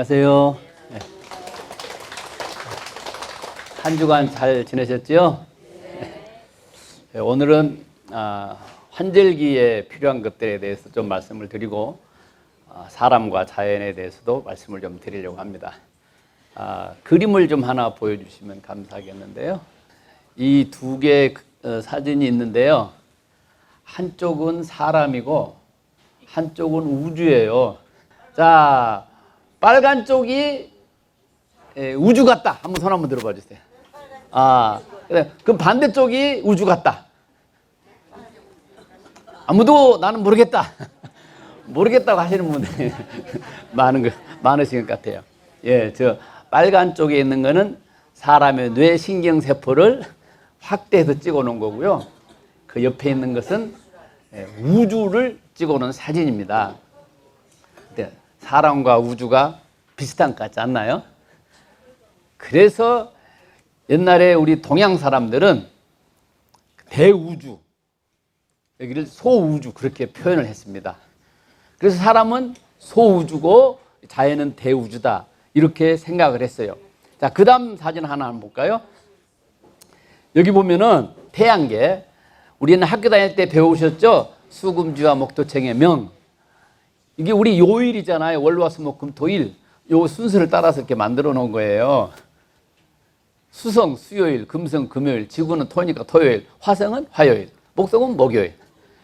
안녕하세요. 네. 한 주간 잘 지내셨죠? 네. 오늘은 환절기에 필요한 것들에 대해서 좀 말씀을 드리고 사람과 자연에 대해서도 말씀을 좀 드리려고 합니다. 그림을 좀 하나 보여주시면 감사하겠는데요. 이 두 개의 사진이 있는데요. 한쪽은 사람이고 한쪽은 우주예요. 자, 빨간 쪽이 우주 같다. 한번 손 한번 들어봐 주세요. 그럼 반대쪽이 우주 같다. 아무도 나는 모르겠다. 모르겠다고 하시는 분들이 많으신 것 같아요. 예, 저 빨간 쪽에 있는 거는 사람의 뇌 신경세포를 확대해서 찍어 놓은 거고요. 그 옆에 있는 것은 우주를 찍어 놓은 사진입니다. 사람과 우주가 비슷한 것 같지 않나요? 그래서 옛날에 우리 동양 사람들은 대우주, 여기를 소우주 그렇게 표현을 했습니다. 그래서 사람은 소우주고 자연은 대우주다 이렇게 생각을 했어요. 자, 그 다음 사진 하나 한번 볼까요? 여기 보면은 태양계, 우리는 학교 다닐 때 배우셨죠? 수금주와 목토청의 명. 이게 우리 요일이잖아요. 월화수목금토일. 요 순서를 따라서 이렇게 만들어 놓은 거예요. 수성, 수요일, 금성, 금요일, 지구는 토니까 토요일, 화성은 화요일, 목성은 목요일.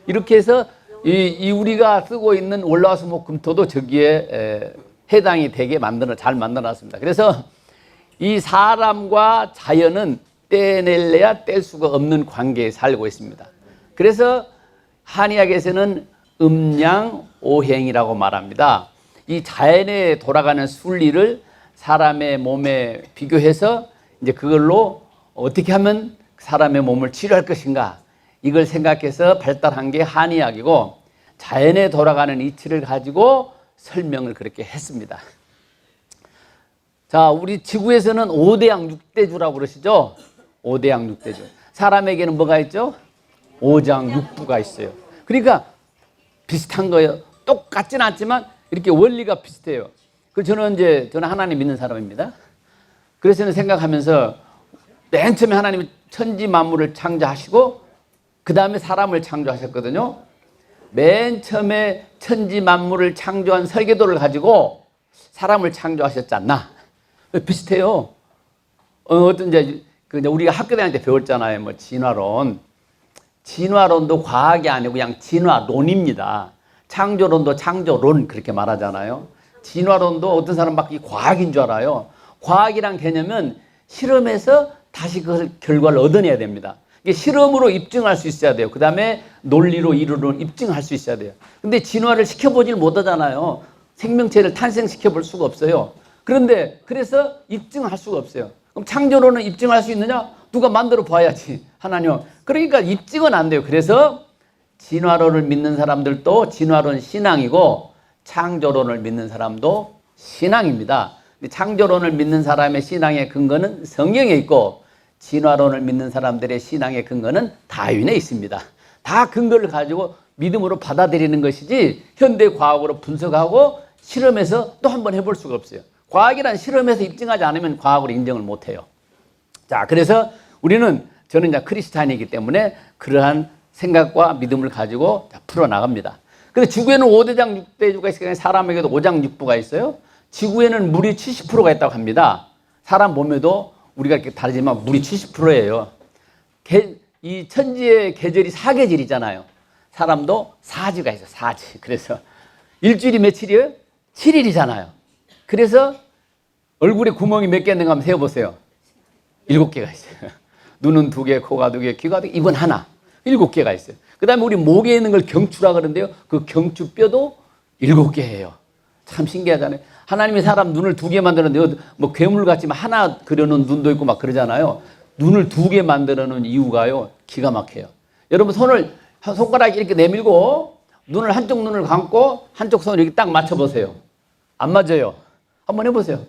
이렇게 해서 이 우리가 쓰고 있는 월화수목금토도 저기에 해당이 되게 잘 만들어놨습니다. 그래서 이 사람과 자연은 떼낼래야 뗄 수가 없는 관계에 살고 있습니다. 그래서 한의학에서는 음양오행이라고 말합니다. 이 자연에 돌아가는 순리를 사람의 몸에 비교해서 이제 그걸로 어떻게 하면 사람의 몸을 치료할 것인가 이걸 생각해서 발달한 게 한의학이고 자연에 돌아가는 이치를 가지고 설명을 그렇게 했습니다. 자, 우리 지구에서는 5대양 6대주라고 그러시죠? 5대양 6대주. 사람에게는 뭐가 있죠? 5장 6부가 있어요. 그러니까 비슷한 거예요. 똑같지는 않지만 이렇게 원리가 비슷해요. 저는 하나님 믿는 사람입니다. 그래서 저는 생각하면서 맨 처음에 하나님이 천지 만물을 창조하시고 그 다음에 사람을 창조하셨거든요. 맨 처음에 천지 만물을 창조한 설계도를 가지고 사람을 창조하셨지 않나? 비슷해요. 우리가 학교 다닐 때 배웠잖아요. 뭐 진화론. 진화론도 과학이 아니고 그냥 진화론입니다. 창조론도 창조론 그렇게 말하잖아요. 진화론도 어떤 사람 막 과학인 줄 알아요. 과학이란 개념은 실험해서 다시 그 결과를 얻어내야 됩니다. 이게 실험으로 입증할 수 있어야 돼요. 그 다음에 논리로 이론으로 입증할 수 있어야 돼요. 근데 진화를 시켜보질 못하잖아요. 생명체를 탄생시켜 볼 수가 없어요. 그래서 입증할 수가 없어요. 그럼 창조론은 입증할 수 있느냐? 누가 만들어 봐야지. 하나님. 그러니까 입증은 안 돼요. 그래서 진화론을 믿는 사람들도 진화론 신앙이고 창조론을 믿는 사람도 신앙입니다. 창조론을 믿는 사람의 신앙의 근거는 성경에 있고 진화론을 믿는 사람들의 신앙의 근거는 다윈에 있습니다. 다 근거를 가지고 믿음으로 받아들이는 것이지 현대 과학으로 분석하고 실험해서 또 한 번 해볼 수가 없어요. 과학이란 실험해서 입증하지 않으면 과학으로 인정을 못해요. 자, 그래서 저는 이제 크리스찬이기 때문에 그러한 생각과 믿음을 가지고 풀어나갑니다. 근데 지구에는 5대장 6대주가 있으니까 사람에게도 5장 6부가 있어요. 지구에는 물이 70%가 있다고 합니다. 사람 몸에도 우리가 이렇게 다르지만 물이 70%예요. 이 천지의 계절이 4계절이잖아요. 사람도 사지가 있어요. 사지. 그래서 일주일이 며칠이에요? 7일이잖아요. 그래서 얼굴에 구멍이 몇 개 있는가 한번 세어보세요. 7개가 있어요. 눈은 2개, 코가 2개, 귀가 2개, 입은 하나. 7개가 있어요. 그 다음에 우리 목에 있는 걸 경추라 그러는데요. 그 경추뼈도 7개예요. 참 신기하잖아요. 하나님이 사람 눈을 2개 만들었는데 뭐 괴물같이 하나 그려놓은 눈도 있고 막 그러잖아요. 눈을 2개 만들어 놓은 이유가요. 기가 막혀요. 여러분 손가락 이렇게 내밀고 한쪽 눈을 감고 한쪽 손을 이렇게 딱 맞춰보세요. 안 맞아요. 한번 해보세요.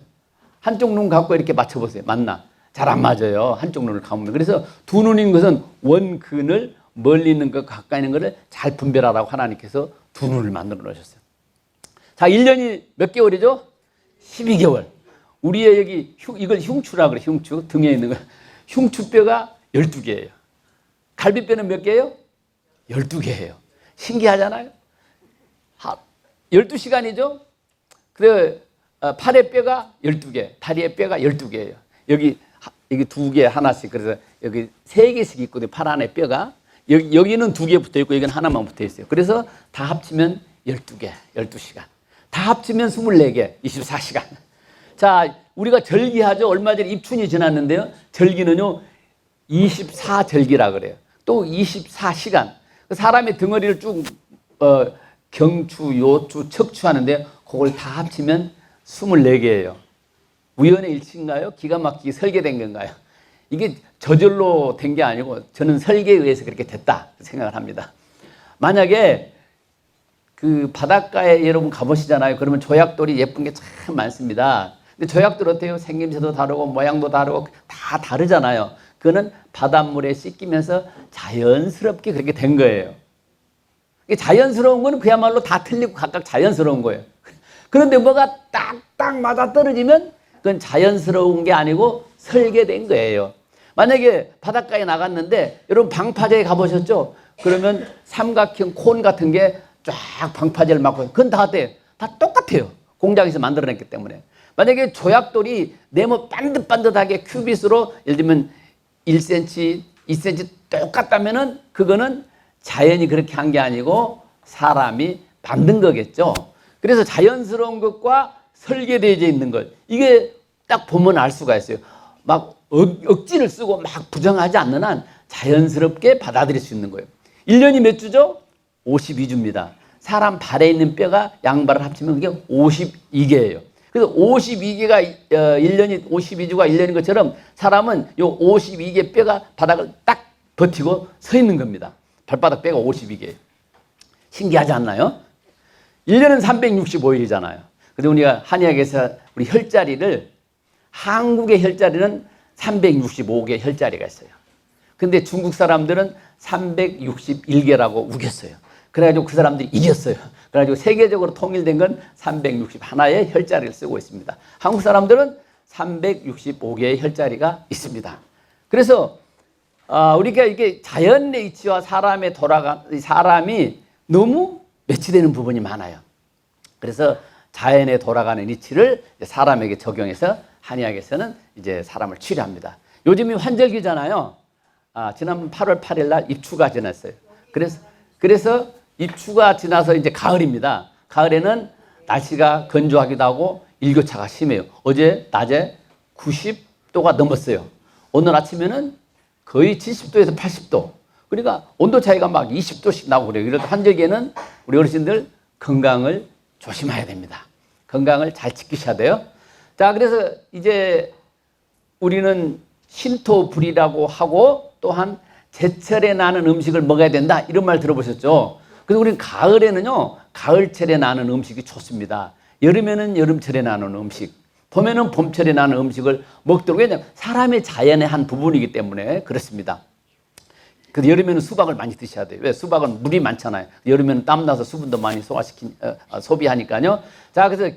한쪽 눈 감고 이렇게 맞춰보세요. 맞나? 잘 안 맞아요. 한쪽 눈을 감으면. 그래서 두 눈인 것은 원근을 멀리 있는 것 가까이 있는 것을 잘 분별하라고 하나님께서 두 눈을 만들어 놓으셨어요. 자, 1년이 몇 개월이죠? 12개월. 우리의 여기 이걸 흉추라 그래. 흉추. 등에 있는 거. 흉추뼈가 12개예요. 갈비뼈는 몇 개예요? 12개예요. 신기하잖아요. 12시간이죠. 그래 팔의 뼈가 12개, 다리의 뼈가 12개예요. 여기 2개 하나씩. 그래서 여기 3개씩 있거든요. 팔 안에 뼈가. 여기는 2개 붙어 있고 여기는 하나만 붙어 있어요. 그래서 다 합치면 12개, 12시간. 다 합치면 24개, 24시간. 자, 우리가 절기하죠. 얼마 전에 입춘이 지났는데요. 절기는요, 24절기라 그래요. 또 24시간. 사람의 덩어리를 쭉 경추, 요추, 척추하는데 그걸 다 합치면 24개예요. 우연의 일치인가요? 기가 막히게 설계된 건가요? 이게 저절로 된 게 아니고 저는 설계에 의해서 그렇게 됐다 생각을 합니다. 만약에 그 바닷가에 여러분 가보시잖아요. 그러면 조약돌이 예쁜 게 참 많습니다. 근데 조약돌 어때요? 생김새도 다르고 모양도 다르고 다 다르잖아요. 그거는 바닷물에 씻기면서 자연스럽게 그렇게 된 거예요. 자연스러운 거는 그야말로 다 틀리고 각각 자연스러운 거예요. 그런데 뭐가 딱딱 맞아 떨어지면 그건 자연스러운 게 아니고 설계된 거예요. 만약에 바닷가에 나갔는데 여러분 방파제에 가보셨죠? 그러면 삼각형 콘 같은 게 쫙 방파제를 막고 그건 다 어때요? 다 똑같아요. 공장에서 만들어냈기 때문에. 만약에 조약돌이 네모 반듯반듯하게 큐빗으로 예를 들면 1cm, 2cm 똑같다면은 그거는 자연이 그렇게 한 게 아니고 사람이 만든 거겠죠. 그래서 자연스러운 것과 설계되어져 있는 것, 이게 딱 보면 알 수가 있어요. 막 억지를 쓰고 막 부정하지 않는 한 자연스럽게 받아들일 수 있는 거예요. 1년이 몇 주죠? 52주입니다. 사람 발에 있는 뼈가 양발을 합치면 그게 52개예요. 그래서 52개가 1년이 52주가 1년인 것처럼 사람은 요 52개 뼈가 바닥을 딱 버티고 서 있는 겁니다. 발바닥 뼈가 52개예요. 신기하지 않나요? 1년은 365일이잖아요. 근데 우리가 한의학에서 우리 혈자리를 한국의 혈자리는 365개 혈자리가 있어요. 근데 중국 사람들은 361개라고 우겼어요. 그래가지고 그 사람들이 이겼어요. 그래가지고 세계적으로 통일된 건 361의 혈자리를 쓰고 있습니다. 한국 사람들은 365개의 혈자리가 있습니다. 그래서 우리가 이게 자연의 이치와 사람이 너무 매치되는 부분이 많아요. 그래서 자연에 돌아가는 이치를 사람에게 적용해서 한의학에서는 이제 사람을 치료합니다. 요즘이 환절기잖아요. 지난 8월 8일 날 입추가 지났어요. 그래서 입추가 지나서 이제 가을입니다. 가을에는 날씨가 건조하기도 하고 일교차가 심해요. 어제 낮에 90도가 넘었어요. 오늘 아침에는 거의 70도에서 80도. 그러니까 온도 차이가 막 20도씩 나고 그래요. 이럴 때 환절기에는 우리 어르신들 건강을 조심해야 됩니다. 건강을 잘 지키셔야 돼요. 자, 그래서 이제 우리는 신토불이라고 하고 또한 제철에 나는 음식을 먹어야 된다. 이런 말 들어보셨죠? 그래서 우리는 가을에는요, 가을철에 나는 음식이 좋습니다. 여름에는 여름철에 나는 음식, 봄에는 봄철에 나는 음식을 먹도록. 왜냐하면 사람의 자연의 한 부분이기 때문에 그렇습니다. 그래서 여름에는 수박을 많이 드셔야 돼요. 왜? 수박은 물이 많잖아요. 여름에는 땀나서 수분도 많이 소비하니까요. 자, 그래서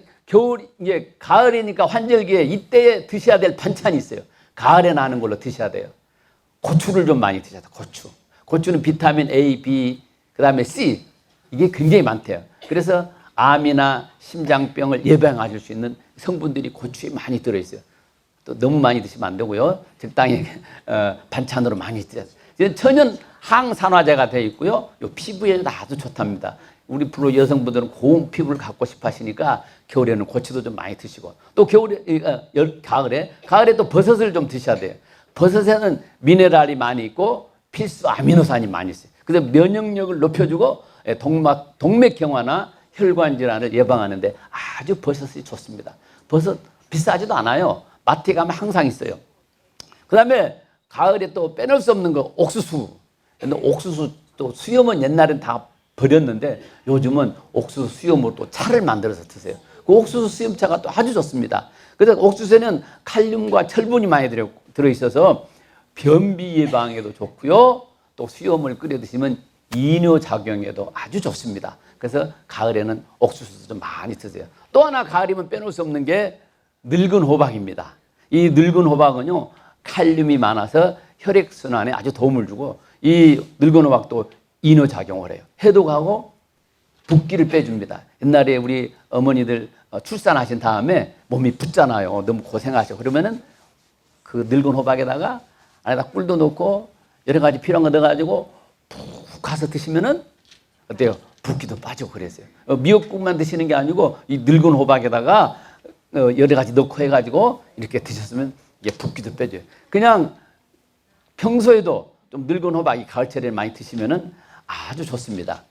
이제 가을이니까 환절기에 이때 드셔야 될 반찬이 있어요. 가을에 나는 걸로 드셔야 돼요. 고추를 좀 많이 드셔야 돼요. 고추는 비타민 A, B, 그 다음에 C, 이게 굉장히 많대요. 그래서 암이나 심장병을 예방해 수 있는 성분들이 고추에 많이 들어있어요. 또 너무 많이 드시면 안 되고요. 적당히 반찬으로 많이 드셔야 돼요. 천연 항산화제가 되어 있고요. 요 피부에도 아주 좋답니다. 우리 프로 여성분들은 고운 피부를 갖고 싶어 하시니까 겨울에는 고추도 좀 많이 드시고, 또 가을에 또 버섯을 좀 드셔야 돼요. 버섯에는 미네랄이 많이 있고 필수 아미노산이 많이 있어요. 그래서 면역력을 높여주고 동맥경화나 혈관 질환을 예방하는데 아주 버섯이 좋습니다. 버섯 비싸지도 않아요. 마트에 가면 항상 있어요. 그 다음에 가을에 또 빼놓을 수 없는 거 옥수수. 근데 옥수수 또 수염은 옛날엔 다 버렸는데 요즘은 옥수수 수염으로 또 차를 만들어서 드세요. 그 옥수수 수염차가 또 아주 좋습니다. 그래서 옥수수에는 칼륨과 철분이 많이 들어있어서 변비 예방에도 좋고요. 또 수염을 끓여 드시면 이뇨작용에도 아주 좋습니다. 그래서 가을에는 옥수수도 좀 많이 드세요. 또 하나 가을이면 빼놓을 수 없는 게 늙은 호박입니다. 이 늙은 호박은요, 칼륨이 많아서 혈액순환에 아주 도움을 주고, 이 늙은 호박도 이뇨작용을 해요. 해독하고 붓기를 빼줍니다. 옛날에 우리 어머니들 출산하신 다음에 몸이 붓잖아요. 너무 고생하셔. 그러면은 그 늙은 호박에다가 안에다 꿀도 넣고 여러 가지 필요한 거 넣어가지고 푹 가서 드시면은 어때요? 붓기도 빠지고 그랬어요. 미역국만 드시는 게 아니고 이 늙은 호박에다가 여러 가지 넣고 해가지고 이렇게 드셨으면 이게 붓기도 빼줘요. 그냥 평소에도 좀 늙은 호박 이 가을철에 많이 드시면은 아주 좋습니다.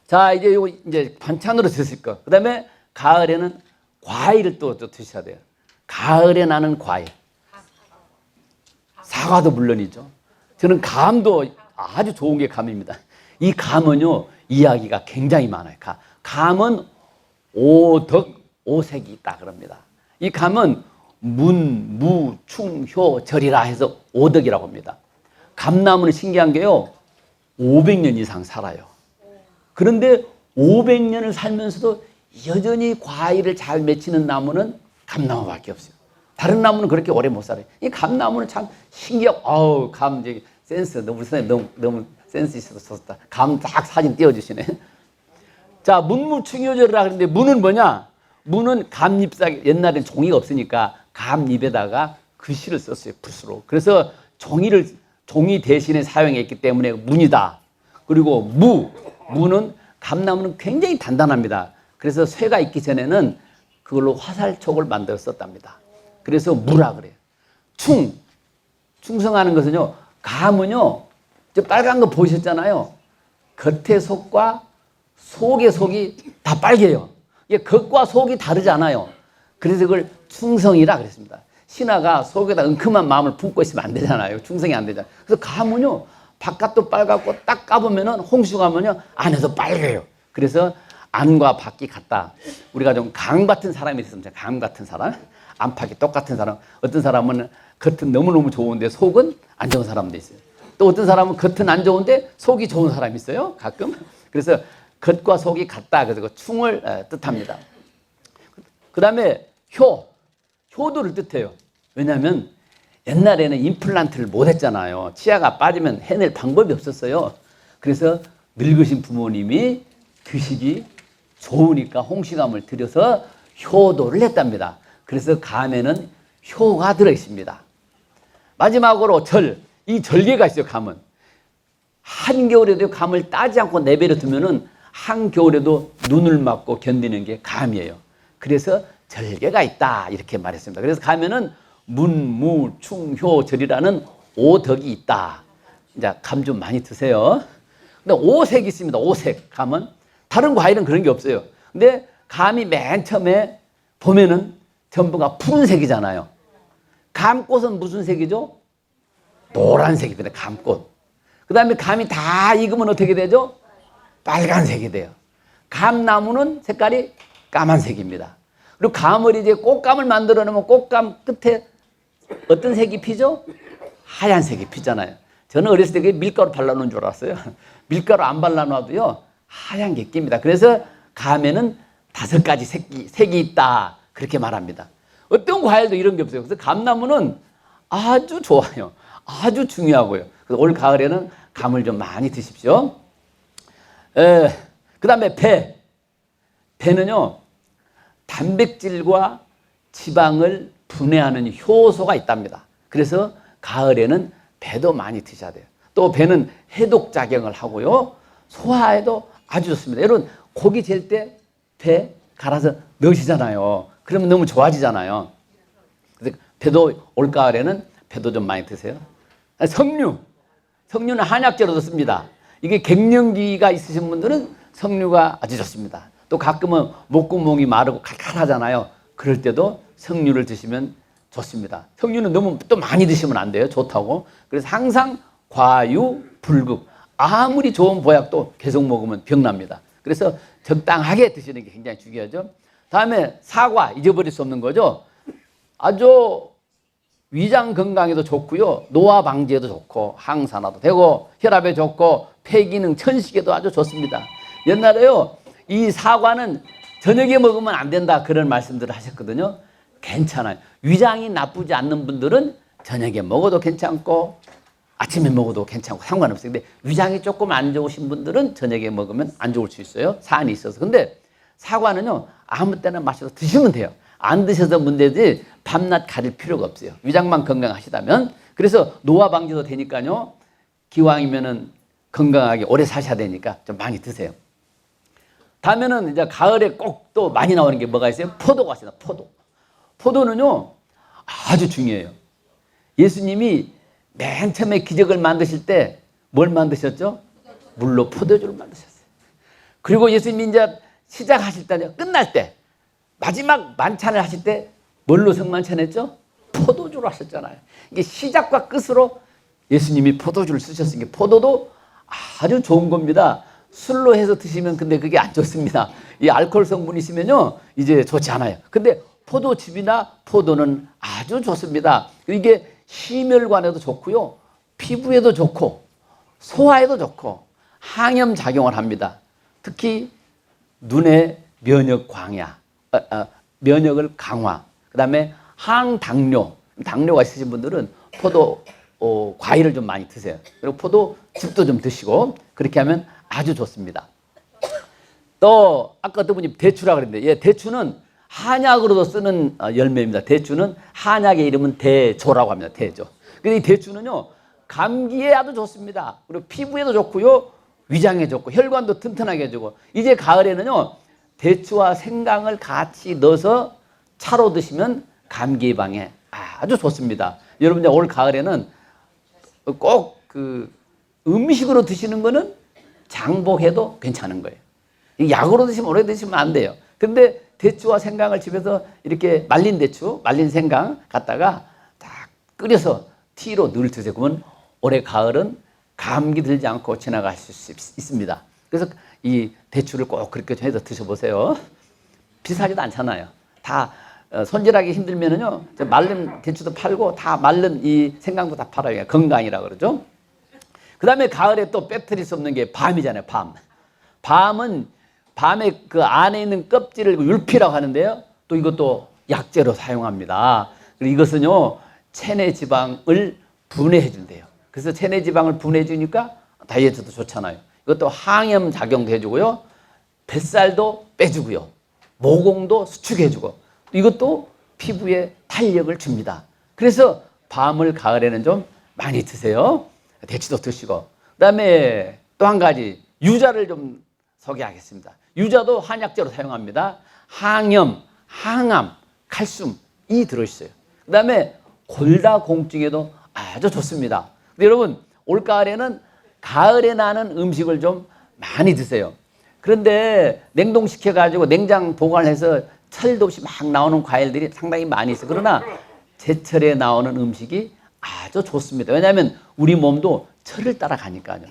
자, 이제 요거 이제 반찬으로 드실 거. 그 다음에 가을에는 과일을 또 드셔야 돼요. 가을에 나는 과일. 사과도 물론이죠. 저는 감도 아주 좋은 게 감입니다. 이 감은요, 이야기가 굉장히 많아요. 감은 오덕, 오색이 있다 그럽니다. 이 감은 문, 무, 충, 효, 절이라 해서 오덕이라고 합니다. 감나무는 신기한 게요, 500년 이상 살아요. 그런데 500년을 살면서도 여전히 과일을 잘 맺히는 나무는 감나무밖에 없어요. 다른 나무는 그렇게 오래 못 살아요. 이 감나무는 참 신기하고, 아우, 감, 이제 센스, 우리 선생님 너무 센스 있어서 좋다. 감 딱 사진 띄워주시네. 자, 문무충효절이라 그러는데, 문은 뭐냐? 문은 감잎사기, 옛날엔 종이가 없으니까 감잎에다가 글씨를 썼어요, 붓으로. 그래서 종이 대신에 사용했기 때문에 문이다. 그리고 무는 감나무는 굉장히 단단합니다. 그래서 쇠가 있기 전에는 그걸로 화살촉을 만들어 썼답니다. 그래서 무라 그래요. 충성하는 것은요, 감은요, 저 빨간 거 보셨잖아요. 겉의 속과 속의 속이 다 빨개요. 이게 겉과 속이 다르잖아요. 그래서 그걸 충성이라 그랬습니다. 신하가 속에다 은큼한 마음을 품고 있으면 안 되잖아요. 충성이 안 되잖아요. 그래서 감은요, 바깥도 빨갛고 딱 까보면은 홍수 가면요, 안에도 빨개요. 그래서 안과 밖이 같다. 우리가 좀 감 같은 사람이 있으면, 감 같은 사람, 안팎이 똑같은 사람. 어떤 사람은 겉은 너무너무 좋은데 속은 안 좋은 사람도 있어요. 또 어떤 사람은 겉은 안 좋은데 속이 좋은 사람이 있어요. 가끔. 그래서 겉과 속이 같다. 그래서 그 충을 뜻합니다. 그 다음에 효도를 뜻해요. 왜냐하면 옛날에는 임플란트를 못 했잖아요. 치아가 빠지면 해낼 방법이 없었어요. 그래서 늙으신 부모님이 드시기 좋으니까 홍시감을 들여서 효도를 했답니다. 그래서 감에는 효가 들어있습니다. 마지막으로 이 절개가 있어요. 감은 한겨울에도 감을 따지 않고 내버려 두면은 한겨울에도 눈을 맞고 견디는 게 감이에요. 그래서 절개가 있다 이렇게 말했습니다. 그래서 감에는 문, 무, 충, 효, 절이라는 오덕이 있다. 이제 감 좀 많이 드세요. 근데 오색이 있습니다. 오색 감은 다른 과일은 그런 게 없어요. 근데 감이 맨 처음에 보면은 전부가 푸른색이잖아요. 감꽃은 무슨 색이죠? 노란색입니다. 감꽃. 그 다음에 감이 다 익으면 어떻게 되죠? 빨간색이 돼요. 감나무는 색깔이 까만색입니다. 그리고 감을 이제 꽃감을 만들어 놓으면 꽃감 끝에 어떤 색이 피죠? 하얀색이 피잖아요. 저는 어렸을 때 그게 밀가루 발라놓은 줄 알았어요. 밀가루 안 발라놔도요, 하얀 게 낍니다. 그래서 감에는 5가지 색이 있다. 그렇게 말합니다. 어떤 과일도 이런 게 없어요. 그래서 감나무는 아주 좋아요. 아주 중요하고요. 그래서 올 가을에는 감을 좀 많이 드십시오. 그 다음에 배는요, 단백질과 지방을 분해하는 효소가 있답니다. 그래서 가을에는 배도 많이 드셔야 돼요. 또 배는 해독작용을 하고요, 소화에도 아주 좋습니다. 여러분, 고기 젤 때 배 갈아서 넣으시잖아요. 그러면 너무 좋아지잖아요. 그래서 배도 올가을에는 배도 좀 많이 드세요. 석류는 한약재로도 씁니다. 이게 갱년기가 있으신 분들은 석류가 아주 좋습니다. 또 가끔은 목구멍이 마르고 칼칼하잖아요. 그럴 때도 석류를 드시면 좋습니다. 석류는 너무 또 많이 드시면 안 돼요. 좋다고. 그래서 항상 과유불급. 아무리 좋은 보약도 계속 먹으면 병납니다. 그래서 적당하게 드시는 게 굉장히 중요하죠. 다음에 사과, 잊어버릴 수 없는 거죠. 아주 위장 건강에도 좋고요. 노화 방지에도 좋고 항산화도 되고 혈압에 좋고 폐기능 천식에도 아주 좋습니다. 옛날에요. 이 사과는 저녁에 먹으면 안 된다 그런 말씀들을 하셨거든요. 괜찮아요. 위장이 나쁘지 않는 분들은 저녁에 먹어도 괜찮고 아침에 먹어도 괜찮고 상관없어요. 근데 위장이 조금 안 좋으신 분들은 저녁에 먹으면 안 좋을 수 있어요. 사안이 있어서. 근데 사과는요. 아무 때나 마셔서 드시면 돼요. 안 드셔서 문제지 밤낮 가릴 필요가 없어요. 위장만 건강하시다면. 그래서 노화 방지도 되니까요. 기왕이면은 건강하게 오래 사셔야 되니까 좀 많이 드세요. 다음에는 이제 가을에 꼭 또 많이 나오는 게 뭐가 있어요? 포도가 있습니다. 포도. 포도는요. 아주 중요해요. 예수님이 맨 처음에 기적을 만드실 때 뭘 만드셨죠? 물로 포도주를 만드셨어요. 그리고 예수님이 이제 시작하실 때, 끝날 때, 마지막 만찬을 하실 때 뭘로 성만찬했죠? 포도주로 하셨잖아요. 이게 시작과 끝으로 예수님이 포도주를 쓰셨으니까 포도도 아주 좋은 겁니다. 술로 해서 드시면 근데 그게 안 좋습니다. 이 알코올 성분이 있으면요 이제 좋지 않아요. 근데 포도즙이나 포도는 아주 좋습니다. 이게 심혈관에도 좋고요, 피부에도 좋고 소화에도 좋고 항염 작용을 합니다. 특히 눈의 면역 강화, 면역을 강화. 그다음에 항당뇨, 당뇨가 있으신 분들은 포도 과일을 좀 많이 드세요. 그리고 포도즙도 좀 드시고 그렇게 하면 아주 좋습니다. 또 아까 어떤 분이 대추라고 그랬는데, 예, 대추는 한약으로도 쓰는 열매입니다. 대추는 한약의 이름은 대조라고 합니다. 대조. 근데 이 대추는요 감기에 아주 좋습니다. 그리고 피부에도 좋고요, 위장에 좋고 혈관도 튼튼하게 해주고. 이제 가을에는요 대추와 생강을 같이 넣어서 차로 드시면 감기 예방에 아주 좋습니다. 여러분 올 가을에는 꼭 그 음식으로 드시는 거는 장복해도 괜찮은 거예요. 약으로 드시면 오래 드시면 안 돼요. 근데 대추와 생강을 집에서 이렇게 말린 대추, 말린 생강 갖다가 딱 끓여서 티로 늘 드세요. 그러면 올해 가을은 감기 들지 않고 지나가실 수 있습니다. 그래서 이 대추를 꼭 그렇게 해서 드셔보세요. 비싸지도 않잖아요. 다 손질하기 힘들면은요 말른 대추도 팔고 다 말른 이 생강도 다 팔아요. 건강이라 그러죠. 그 다음에 가을에 또 빼뜨릴 수 없는 게 밤이잖아요. 밤. 밤은 밤에 그 안에 있는 껍질을 율피라고 하는데요. 또 이것도 약재로 사용합니다. 그리고 이것은요 체내 지방을 분해해 준대요. 그래서 체내 지방을 분해해 주니까 다이어트도 좋잖아요. 이것도 항염 작용도 해주고요, 뱃살도 빼주고요, 모공도 수축해주고, 이것도 피부에 탄력을 줍니다. 그래서 밤을 가을에는 좀 많이 드세요. 대추도 드시고. 그 다음에 또 한 가지 유자를 좀 소개하겠습니다. 유자도 한약재로 사용합니다. 항염, 항암, 칼슘이 들어있어요. 그 다음에 골다공증에도 아주 좋습니다. 근데 여러분 올가을에는 가을에 나는 음식을 좀 많이 드세요. 그런데 냉동시켜가지고 냉장 보관해서 철도 없이 막 나오는 과일들이 상당히 많이 있어요. 그러나 제철에 나오는 음식이 아주 좋습니다. 왜냐하면 우리 몸도 철을 따라가니까요.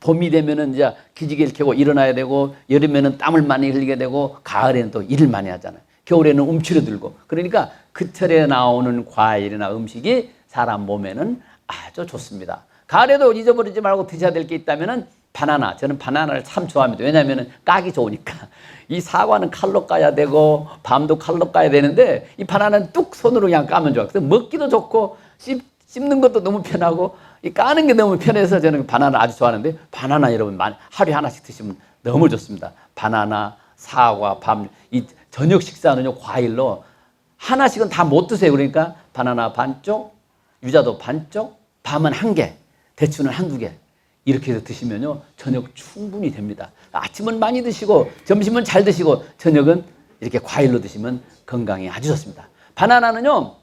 봄이 되면은 이제 기지개를 켜고 일어나야 되고, 여름에는 땀을 많이 흘리게 되고, 가을에는 또 일을 많이 하잖아요. 겨울에는 움츠러들고. 그러니까 그 철에 나오는 과일이나 음식이 사람 몸에는 아주 좋습니다. 가을에도 잊어버리지 말고 드셔야 될 게 있다면은 바나나. 저는 바나나를 참 좋아합니다. 왜냐하면 까기 좋으니까. 이 사과는 칼로 까야 되고 밤도 칼로 까야 되는데 이 바나나는 뚝 손으로 그냥 까면 좋아요. 그래서 먹기도 좋고 씹는 것도 너무 편하고 이 까는 게 너무 편해서 저는 바나나 아주 좋아하는데, 바나나 여러분 하루에 하나씩 드시면 너무 좋습니다. 바나나, 사과, 밤, 이 저녁 식사는요 과일로 하나씩은 다 못 드세요. 그러니까 바나나 반쪽, 유자도 반쪽, 밤은 1개, 대추는 1-2개 이렇게 해서 드시면요 저녁 충분히 됩니다. 아침은 많이 드시고 점심은 잘 드시고 저녁은 이렇게 과일로 드시면 건강에 아주 좋습니다. 바나나는요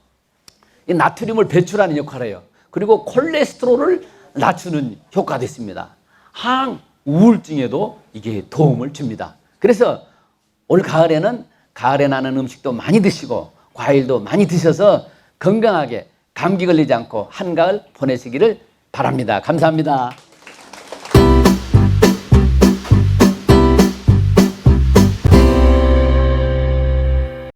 이 나트륨을 배출하는 역할을 해요. 그리고 콜레스테롤을 낮추는 효과도 있습니다. 항우울증에도 이게 도움을 줍니다. 그래서 올 가을에는 가을에 나는 음식도 많이 드시고 과일도 많이 드셔서 건강하게 감기 걸리지 않고 한가을 보내시기를 바랍니다. 감사합니다.